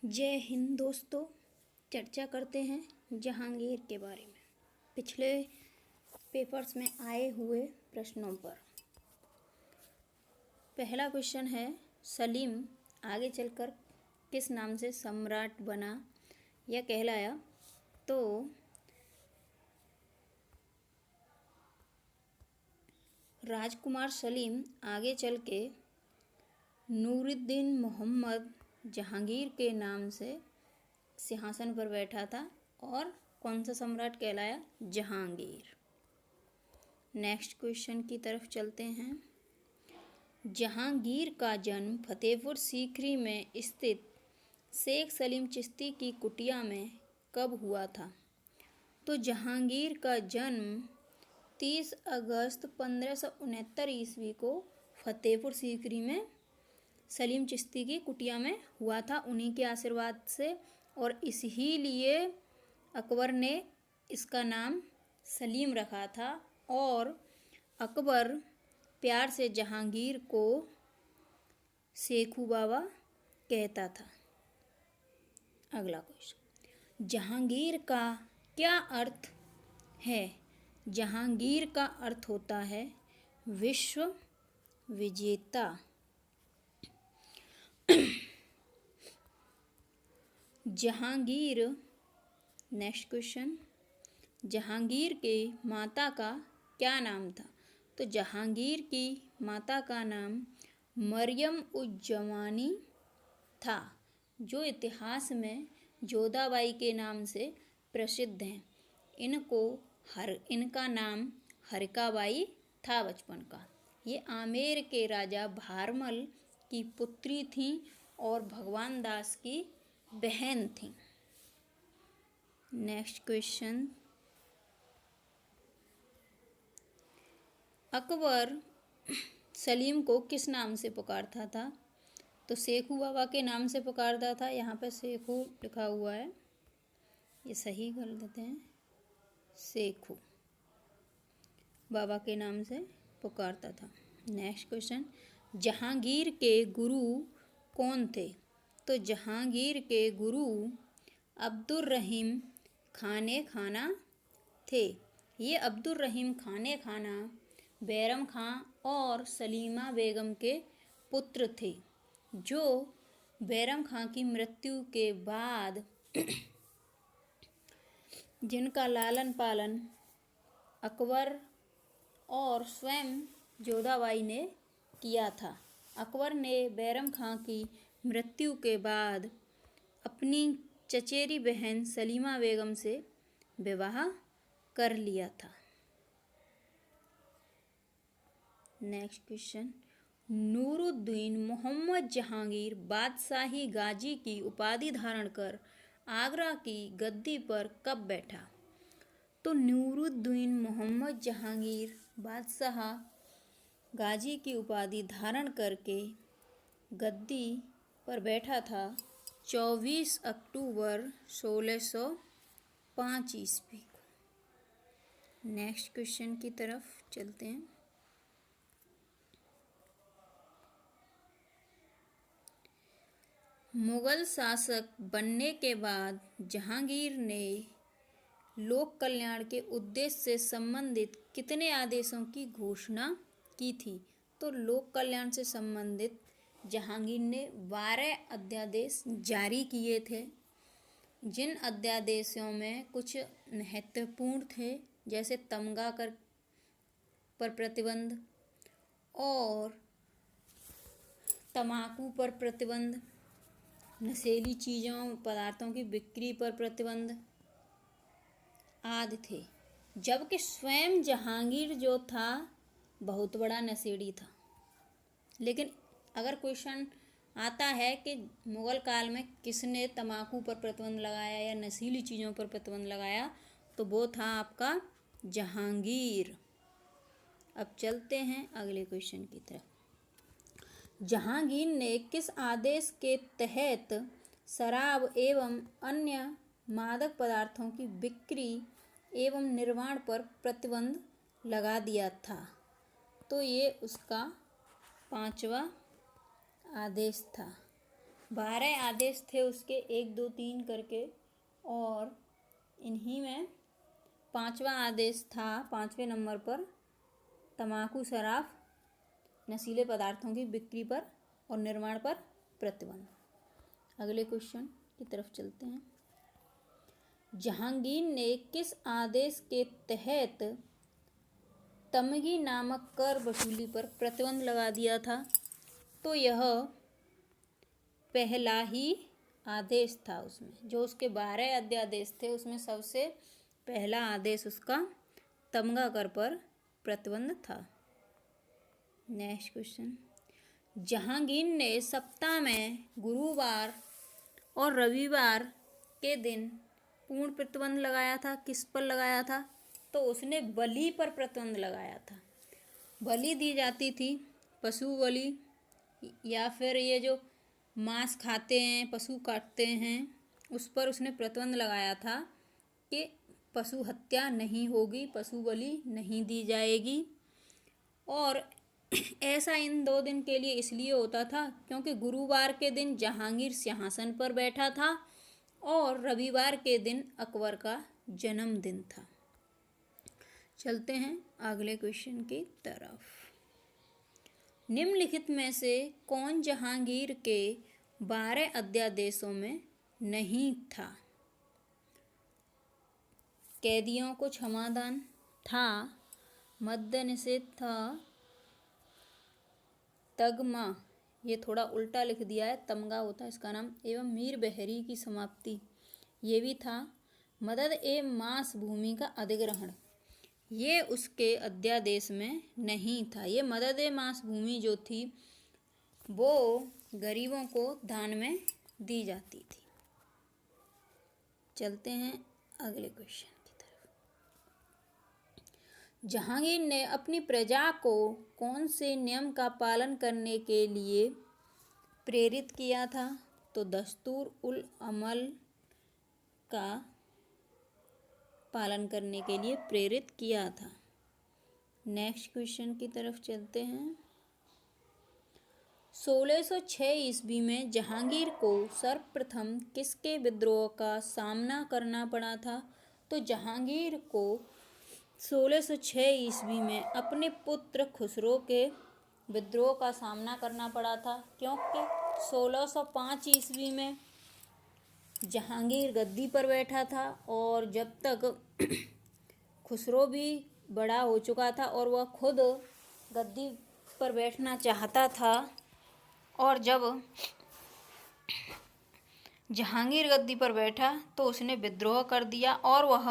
जय हिंद दोस्तों। चर्चा करते हैं जहांगीर के बारे में पिछले पेपर्स में आए हुए प्रश्नों पर। पहला क्वेश्चन है, सलीम आगे चलकर किस नाम से सम्राट बना या कहलाया? तो राजकुमार सलीम आगे चल के नूरुद्दीन मोहम्मद जहांगीर के नाम से सिंहासन पर बैठा था और कौन सा सम्राट कहलाया? जहांगीर। नेक्स्ट क्वेश्चन की तरफ चलते हैं। जहांगीर का जन्म फतेहपुर सीकरी में स्थित शेख सलीम चिश्ती की कुटिया में कब हुआ था? तो जहांगीर का जन्म 30 अगस्त 1569 ईस्वी को फतेहपुर सीकरी में सलीम चिश्ती की कुटिया में हुआ था, उन्हीं के आशीर्वाद से। और इसीलिए अकबर ने इसका नाम सलीम रखा था और अकबर प्यार से जहांगीर को शेखू बाबा कहता था। अगला क्वेश्चन, जहांगीर का क्या अर्थ है? जहांगीर का अर्थ होता है विश्व विजेता। जहांगीर। नेक्स्ट क्वेश्चन, जहांगीर के माता का क्या नाम था? तो जहांगीर की माता का नाम मरियम उज जमानी था, जो इतिहास में जोधाबाई के नाम से प्रसिद्ध हैं। इनका नाम हरिकाबाई था बचपन का। ये आमेर के राजा भारमल की पुत्री थीं और भगवान दास की बहन थीं। नेक्स्ट क्वेश्चन, अकबर सलीम को किस नाम से पुकारता था? तो शेखू बाबा के नाम से पुकारता था। यहाँ पे शेखू लिखा हुआ है, ये सही कर देते हैं। शेखू बाबा के नाम से पुकारता था। नेक्स्ट क्वेश्चन, जहांगीर के गुरु कौन थे? तो जहांगीर के गुरु अब्दुर रहीम खाने खाना थे। ये अब्दुर रहीम खाने खाना बैरम खां और सलीमा बेगम के पुत्र थे, जो बैरम खां की मृत्यु के बाद जिनका लालन पालन अकबर और स्वयं जोधाबाई ने किया था। अकबर ने बैरम खां की मृत्यु के बाद अपनी चचेरी बहन सलीमा बेगम से विवाह कर लिया था। नेक्स्ट क्वेश्चन, नूरुद्दीन मोहम्मद जहांगीर बादशाही गाजी की उपाधि धारण कर आगरा की गद्दी पर कब बैठा? तो नूरुद्दीन मोहम्मद जहांगीर बादशाह गाजी की उपाधि धारण करके गद्दी पर बैठा था 24 अक्टूबर 1605 ईस्वी को। नेक्स्ट क्वेश्चन की तरफ चलते हैं। मुगल शासक बनने के बाद जहांगीर ने लोक कल्याण के उद्देश्य से संबंधित कितने आदेशों की घोषणा की थी? तो लोक कल्याण से संबंधित जहांगीर ने 12 अध्यादेश जारी किए थे, जिन अध्यादेशों में कुछ महत्वपूर्ण थे, जैसे तमगा कर पर प्रतिबंध और तम्बाकू पर प्रतिबंध, नशीली चीज़ों पदार्थों की बिक्री पर प्रतिबंध आदि थे। जबकि स्वयं जहांगीर जो था बहुत बड़ा नशेड़ी था। लेकिन अगर क्वेश्चन आता है कि मुगल काल में किसने तम्बाकू पर प्रतिबंध लगाया या नशीली चीज़ों पर प्रतिबंध लगाया, तो वो था आपका जहांगीर। अब चलते हैं अगले क्वेश्चन की तरफ। जहांगीर ने किस आदेश के तहत शराब एवं अन्य मादक पदार्थों की बिक्री एवं निर्माण पर प्रतिबंध लगा दिया था? तो ये उसका 5वां आदेश था। 12 आदेश थे उसके, 1 2 3 करके, और इन्हीं में 5वां आदेश था 5वें नंबर पर तम्बाकू, शराब, नशीले पदार्थों की बिक्री पर और निर्माण पर प्रतिबंध। अगले क्वेश्चन की तरफ चलते हैं। जहांगीर ने किस आदेश के तहत तमगी नामक कर वसूली पर प्रतिबंध लगा दिया था? तो यह पहला ही आदेश था। उसमें जो उसके 12 अध्यादेश थे उसमें सबसे पहला आदेश उसका तमगा कर पर प्रतिबंध था। Next question. जहांगीर ने सप्ताह में गुरुवार और रविवार के दिन पूर्ण प्रतिबंध लगाया था। किस पर लगाया था? तो उसने बलि पर प्रतिबंध लगाया था। बलि दी जाती थी, पशु बलि, या फिर ये जो मांस खाते हैं, पशु काटते हैं, उस पर उसने प्रतिबंध लगाया था कि पशु हत्या नहीं होगी, पशु बलि नहीं दी जाएगी। और ऐसा इन 2 दिन के लिए इसलिए होता था क्योंकि गुरुवार के दिन जहांगीर सिंहासन पर बैठा था और रविवार के दिन अकबर का जन्मदिन था। चलते हैं अगले क्वेश्चन की तरफ। निम्नलिखित में से कौन जहांगीर के 12 अध्यादेशों में नहीं था? कैदियों को क्षमादान था, मद्य निषेध था, तगमा, ये थोड़ा उल्टा लिख दिया है, तमगा होता है इसका नाम, एवं मीर बहरी की समाप्ति, ये भी था। मदद एवं मांस भूमि का अधिग्रहण, ये उसके अध्यादेश में नहीं था। ये मदद एवं मांस भूमि जो थी वो गरीबों को दान में दी जाती थी। चलते हैं अगले क्वेश्चन की तरफ। जहांगीर ने अपनी प्रजा को कौन से नियम का पालन करने के लिए प्रेरित किया था? तो दस्तूर उल अमल का पालन करने के लिए प्रेरित किया था। नेक्स्ट क्वेश्चन की तरफ चलते हैं। 1606 ईस्वी में जहांगीर को सर्वप्रथम किसके विद्रोह का सामना करना पड़ा था? तो जहांगीर को 1606 ईस्वी में अपने पुत्र खुसरो के विद्रोह का सामना करना पड़ा था, क्योंकि 1605 ईस्वी में जहांगीर गद्दी पर बैठा था और जब तक खुसरो भी बड़ा हो चुका था और वह खुद गद्दी पर बैठना चाहता था, और जब जहांगीर गद्दी पर बैठा तो उसने विद्रोह कर दिया और वह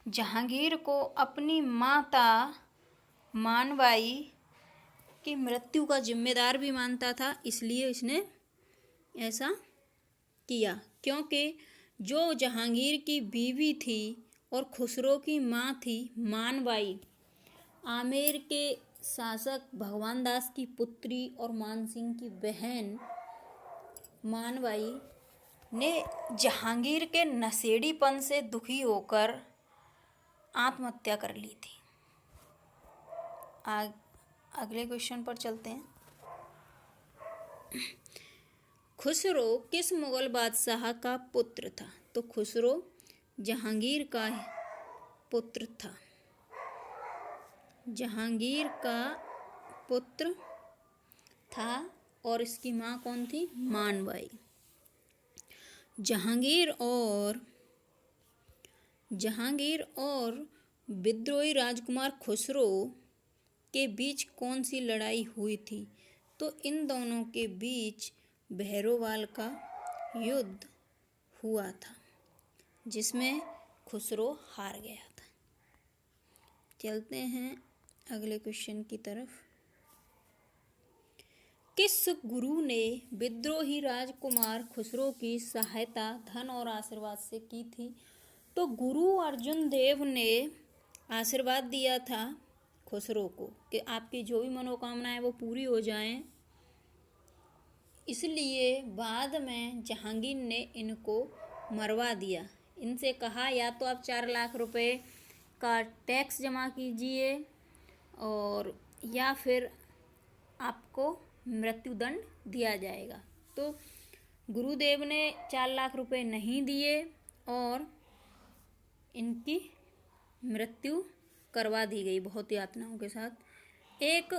जहांगीर को अपनी माता मानबाई की मृत्यु का जिम्मेदार भी मानता था। इसलिए उसने ऐसा किया, क्योंकि जो जहांगीर की बीवी थी और खुसरो की माँ थी मानबाई, आमेर के शासक भगवान दास की पुत्री और मानसिंह की बहन मानबाई ने जहांगीर के नशेड़ीपन से दुखी होकर आत्महत्या कर ली थी। अगले क्वेश्चन पर चलते हैं। खुसरो किस मुगल बादशाह का पुत्र था? तो खुसरो जहांगीर का पुत्र था। जहांगीर का पुत्र था और इसकी माँ कौन थी? मानबाई। जहांगीर और विद्रोही राजकुमार खुसरो के बीच कौन सी लड़ाई हुई थी? तो इन दोनों के बीच भैरोवाल का युद्ध हुआ था, जिसमें खुसरो हार गया था। चलते हैं अगले क्वेश्चन की तरफ। किस गुरु ने विद्रोही राजकुमार खुसरो की सहायता धन और आशीर्वाद से की थी? तो गुरु अर्जुन देव ने आशीर्वाद दिया था खुसरो को कि आपकी जो भी मनोकामनाएं वो पूरी हो जाएं। इसलिए बाद में जहांगीर ने इनको मरवा दिया। इनसे कहा या तो आप 4 लाख रुपए का टैक्स जमा कीजिए और या फिर आपको मृत्युदंड दिया जाएगा। तो गुरुदेव ने 4 लाख रुपए नहीं दिए और इनकी मृत्यु करवा दी गई बहुत यातनाओं के साथ। एक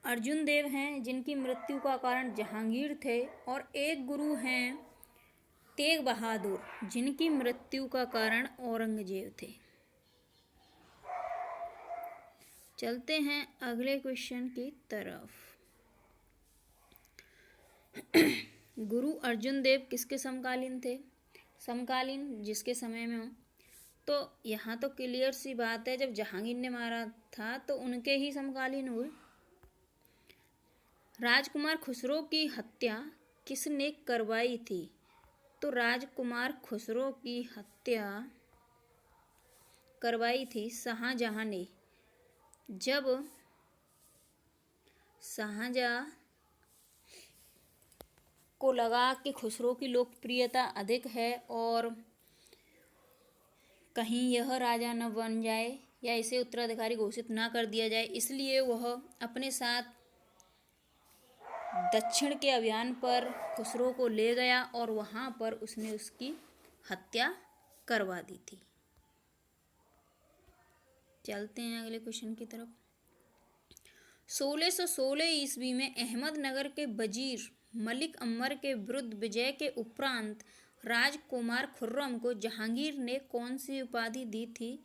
अर्जुन देव हैं जिनकी मृत्यु का कारण जहांगीर थे, और एक गुरु हैं तेग बहादुर जिनकी मृत्यु का कारण औरंगजेब थे। चलते हैं अगले क्वेश्चन की तरफ। गुरु अर्जुन देव किसके समकालीन थे? समकालीन जिसके समय में हो, तो यहाँ तो क्लियर सी बात है, जब जहांगीर ने मारा था तो उनके ही समकालीन हुए। राजकुमार खुसरो की हत्या किसने करवाई थी? तो राजकुमार खुसरो की हत्या करवाई थी शाहजहां ने। जब शाहजहां को लगा कि खुसरो की लोकप्रियता अधिक है और कहीं यह राजा न बन जाए या इसे उत्तराधिकारी घोषित ना कर दिया जाए, इसलिए वह अपने साथ दक्षिण के अभियान पर खुसरो को ले गया और वहां पर उसने उसकी हत्या करवा दी थी। चलते हैं अगले क्वेश्चन की तरफ। 1616 ईस्वी में अहमदनगर के वजीर मलिक अम्बर के विरुद्ध विजय के उपरांत राजकुमार खुर्रम को जहांगीर ने कौन सी उपाधि दी थी?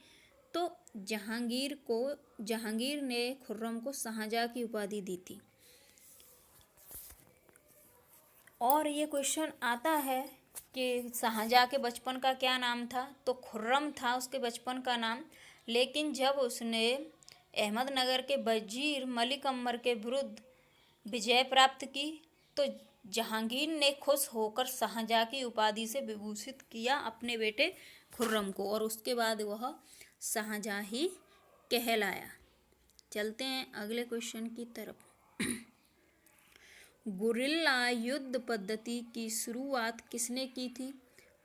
तो जहांगीर ने खुर्रम को शाहजहां की उपाधि दी थी। और ये क्वेश्चन आता है कि शाहजहां के बचपन का क्या नाम था? तो खुर्रम था उसके बचपन का नाम, लेकिन जब उसने अहमदनगर के वजीर मलिक अम्बर के विरुद्ध विजय प्राप्त की तो जहांगीर ने खुश होकर शाहजहां की उपाधि से विभूषित किया अपने बेटे खुर्रम को, और उसके बाद वह शाहजहां ही कहलाया। चलते हैं अगले क्वेश्चन की तरफ। गुरिल्ला युद्ध पद्धति की शुरुआत किसने की थी?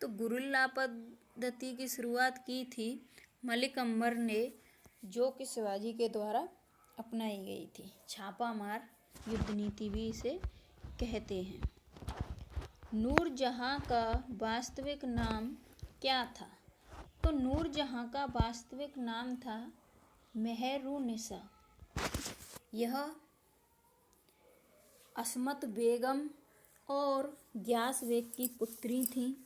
तो गुरिल्ला पद्धति की शुरुआत की थी मलिक अम्बर ने, जो कि शिवाजी के द्वारा अपनाई गई थी। छापामार युद्ध नीति भी इसे कहते हैं। नूरजहां का वास्तविक नाम क्या था? तो नूरजहां का वास्तविक नाम था मेहरुन्निसा। यह असमत बेगम और ग्यास बेग की पुत्री थी,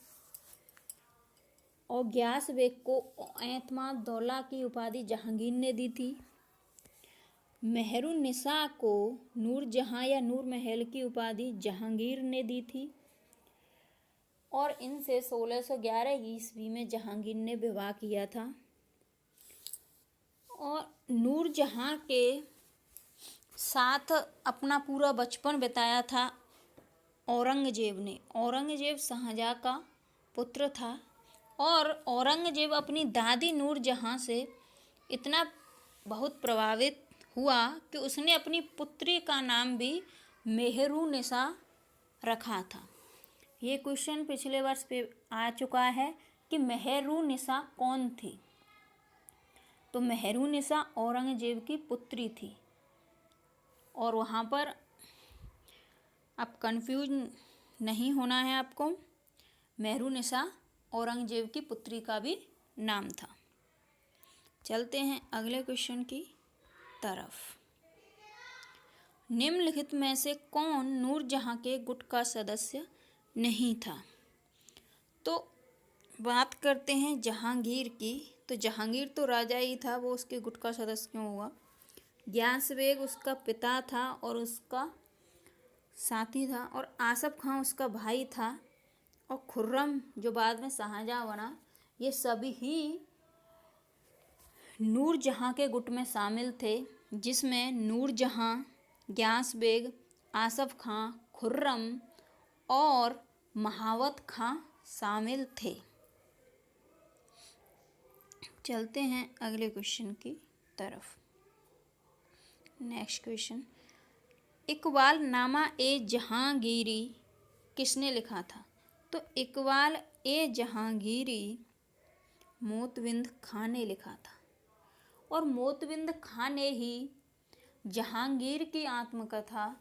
और ग्यास बेग को एतमाद-दौला की उपाधि जहांगीर ने दी थी। मेहरुन्निसा को नूरजहां या नूर महल की उपाधि जहांगीर ने दी थी, और इनसे 1611 ईस्वी में जहांगीर ने विवाह किया था। और नूरजहां के साथ अपना पूरा बचपन बिताया था औरंगजेब ने। औरंगजेब शाहजहां का पुत्र था, और औरंगजेब अपनी दादी नूरजहां से इतना बहुत प्रभावित हुआ कि उसने अपनी पुत्री का नाम भी मेहरुन्निसा रखा था। ये क्वेश्चन पिछले वर्ष पे आ चुका है कि मेहरुन्निसा कौन थी? तो मेहरुन्निसा औरंगजेब की पुत्री थी, और वहाँ पर अब कंफ्यूज नहीं होना है आपको। मेहरुन्निसा औरंगजेब की पुत्री का भी नाम था। चलते हैं अगले क्वेश्चन की तरफ। निम्नलिखित में से कौन नूरजहां के गुट का सदस्य नहीं था? तो बात करते हैं जहांगीर की। तो जहांगीर तो राजा ही था, वो उसके गुट का सदस्य क्यों हुआ? ग्यास बेग उसका पिता था और उसका साथी था, और आसफ खां उसका भाई था, और खुर्रम जो बाद में शाहजहां बना, ये सभी ही नूरजहां के गुट में शामिल थे, जिसमें नूरजहां, ग्यास बेग, आसफ खां, खुर्रम और महावत खां शामिल थे। चलते हैं अगले क्वेश्चन की तरफ। नेक्स्ट क्वेश्चन, इकबाल नामा ए जहांगीरी किसने लिखा था? तो इकबाल ए जहांगीरी मोतविंद खां ने लिखा था, और मोतविंद खां ने ही जहांगीर की आत्मकथा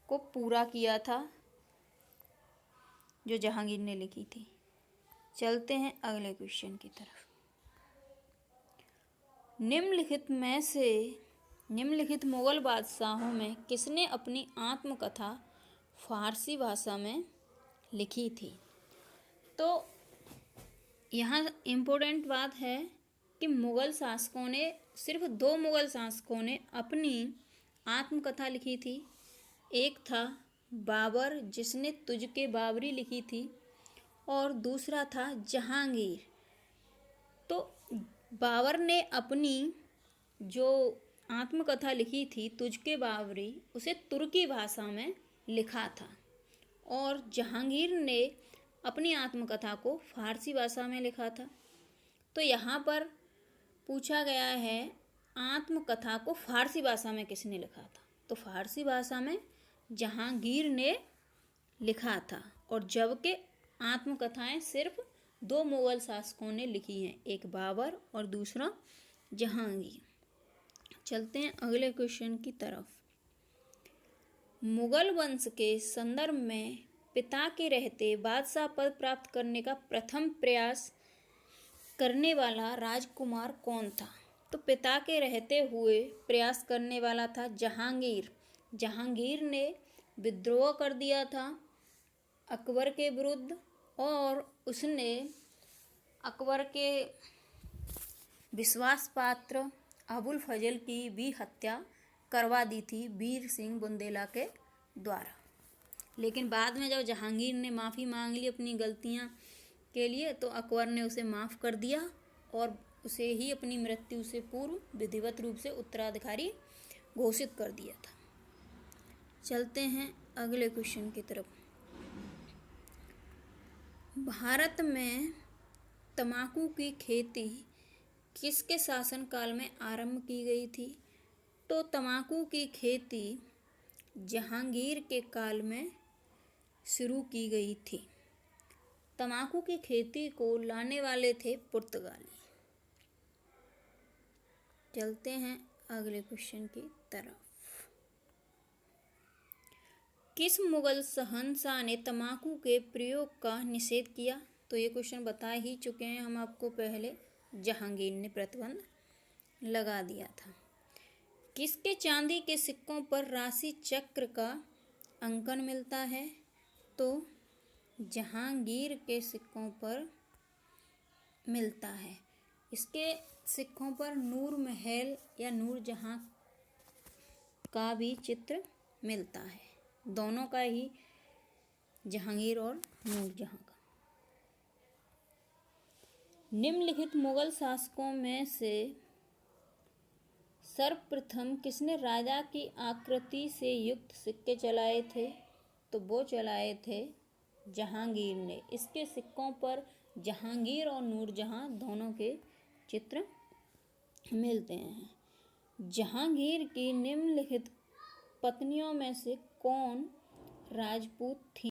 को पूरा किया था। जो जहांगीर ने लिखी थी। चलते हैं अगले क्वेश्चन की तरफ। निम्नलिखित मुगल बादशाहों में किसने अपनी आत्मकथा फारसी भाषा में लिखी थी? तो यहाँ इम्पोर्टेंट बात है कि सिर्फ 2 मुगल शासकों ने अपनी आत्मकथा लिखी थी। एक था बाबर, जिसने तुझके बाबरी लिखी थी, और दूसरा था जहांगीर। तो बाबर ने अपनी जो आत्मकथा लिखी थी तुझके बाबरी, उसे तुर्की भाषा में लिखा था, और जहांगीर ने अपनी आत्मकथा को फारसी भाषा में लिखा था। तो यहाँ पर पूछा गया है आत्मकथा को फारसी भाषा में किसने लिखा था? तो फारसी भाषा में जहांगीर ने लिखा था, और जबकि आत्मकथाएं सिर्फ 2 मुगल शासकों ने लिखी हैं, एक बाबर और दूसरा जहांगीर। चलते हैं अगले क्वेश्चन की तरफ। मुगल वंश के संदर्भ में पिता के रहते बादशाह पद प्राप्त करने का प्रथम प्रयास करने वाला राजकुमार कौन था? तो पिता के रहते हुए प्रयास करने वाला था जहांगीर। जहांगीर ने विद्रोह कर दिया था अकबर के विरुद्ध, और उसने अकबर के विश्वास पात्र अबुल फजल की भी हत्या करवा दी थी वीर सिंह बुंदेला के द्वारा। लेकिन बाद में जब जहांगीर ने माफ़ी मांग ली अपनी गलतियां के लिए, तो अकबर ने उसे माफ़ कर दिया और उसे ही अपनी मृत्यु से पूर्व विधिवत रूप से उत्तराधिकारी घोषित कर दिया था। चलते हैं अगले क्वेश्चन की तरफ। भारत में तंबाकू की खेती किसके शासनकाल में आरंभ की गई थी? तो तंबाकू की खेती जहांगीर के काल में शुरू की गई थी। तंबाकू की खेती को लाने वाले थे पुर्तगाली। चलते हैं अगले क्वेश्चन की तरफ। किस मुगल शहंशाह ने तंबाकू के प्रयोग का निषेध किया? तो ये क्वेश्चन बता ही चुके हैं हम आपको पहले। जहांगीर ने प्रतिबंध लगा दिया था। किसके चांदी के सिक्कों पर राशि चक्र का अंकन मिलता है? तो जहांगीर के सिक्कों पर मिलता है। इसके सिक्कों पर नूर महल या नूरजहां का भी चित्र मिलता है, दोनों का ही, जहांगीर और नूरजहां का। निम्नलिखित मुगल शासकों में से सर्वप्रथम किसने राजा की आकृति से युक्त सिक्के चलाए थे? तो वो चलाए थे जहांगीर ने। इसके सिक्कों पर जहांगीर और नूरजहां दोनों के चित्र मिलते हैं। जहांगीर की निम्नलिखित पत्नियों में से कौन राजपूत थी?